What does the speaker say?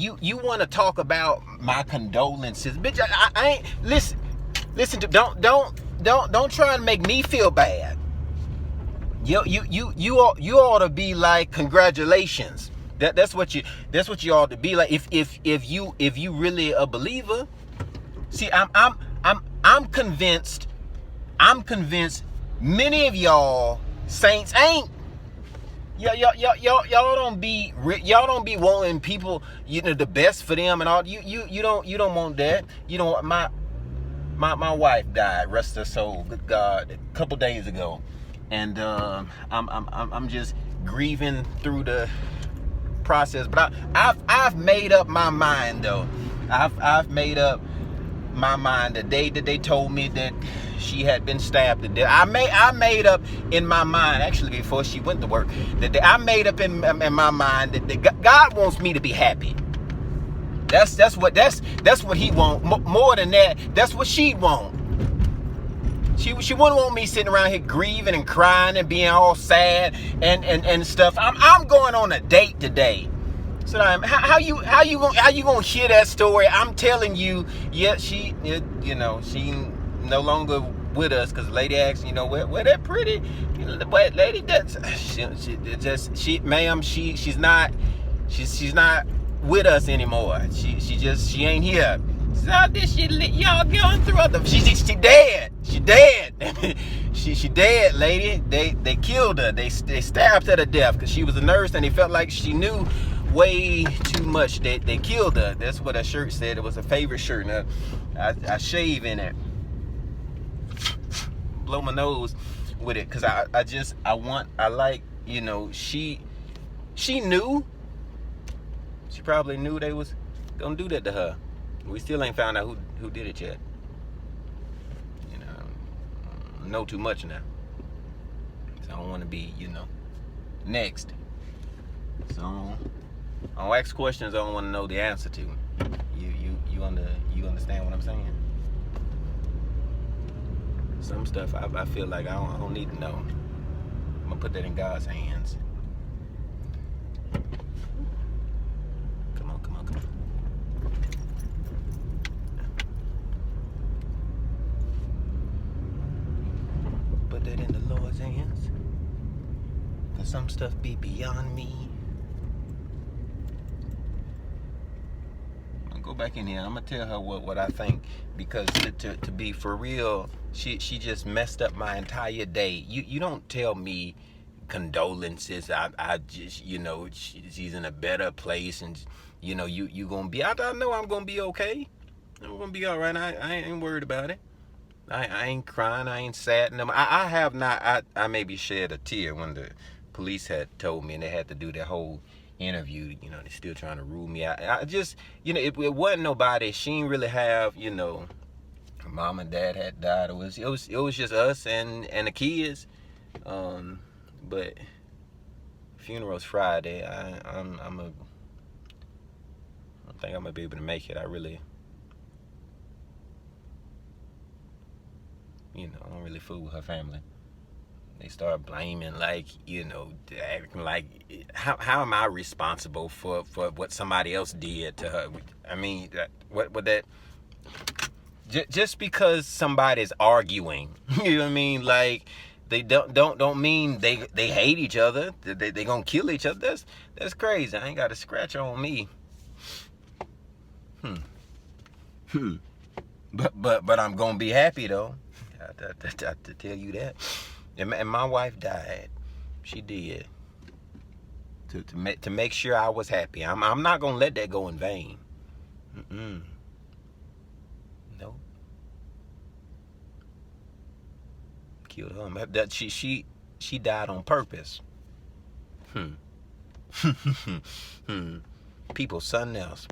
You want to talk about my condolences, bitch? I ain't listen to don't try and make me feel bad. You ought to be like, congratulations. That's what you ought to be like. If you really a believer. See, I'm convinced. I'm convinced many of y'all saints ain't. Y'all don't be wanting people, the best for them and all. You don't want that. You know what? My wife died, rest her soul, good God, a couple days ago, and I'm just grieving through the process. But I've made up my mind though. I've made up my mind the day that they told me that she had been stabbed to death. I made up in my mind, actually before she went to work, that I made up in my mind that God wants me to be happy. That's what He want. More than that, that's what she'd want. She wouldn't want me sitting around here grieving and crying and being all sad and stuff. I'm going on a date today. So how you gonna hear that story? I'm telling you, yeah, she no longer with us, because lady asked, where that pretty, but lady, that's she's not with us anymore. She ain't here. So this shit, y'all going through other. She dead. She dead. she dead, lady. They killed her. They stabbed her to death because she was a nurse and they felt like she knew way too much. They killed her. That's what her shirt said. It was a favorite shirt. Now, I shave in it. Blow my nose with it because I like, she knew. She probably knew they was gonna do that to her. We still ain't found out who did it yet. I know too much now. So I don't want to be, next. So I don't ask questions I don't want to know the answer to. You understand what I'm saying? Some stuff I feel like I don't need to know. I'm gonna put that in God's hands. Come on. Put that in the Lord's hands. Cause some stuff be beyond me. I'll go back in here. I'm gonna tell her what I think, because to be for real, she just messed up my entire day. You don't tell me condolences. I just, she's in a better place, and you gonna be. I know I'm gonna be okay. I'm gonna be all right. I ain't worried about it. I ain't crying. I ain't sad. I have not. I maybe shed a tear when the police had told me, and they had to do their whole interview. They're still trying to rule me out. I just, it wasn't nobody. She didn't really have, her mom and dad had died. It was just us and the kids. But funeral's Friday. I don't think I'm gonna be able to make it. I don't really fool with her family. They start blaming, acting like, how am I responsible for what somebody else did to her? I mean, just because somebody's arguing, you know what I mean? Like, they don't mean they hate each other. They gonna kill each other. That's crazy. I ain't got a scratch on me. But I'm gonna be happy though. To tell you that. And my wife died. She did. To make sure I was happy. I'm not gonna let that go in vain. No. Killed her. That she died on purpose. People, something else.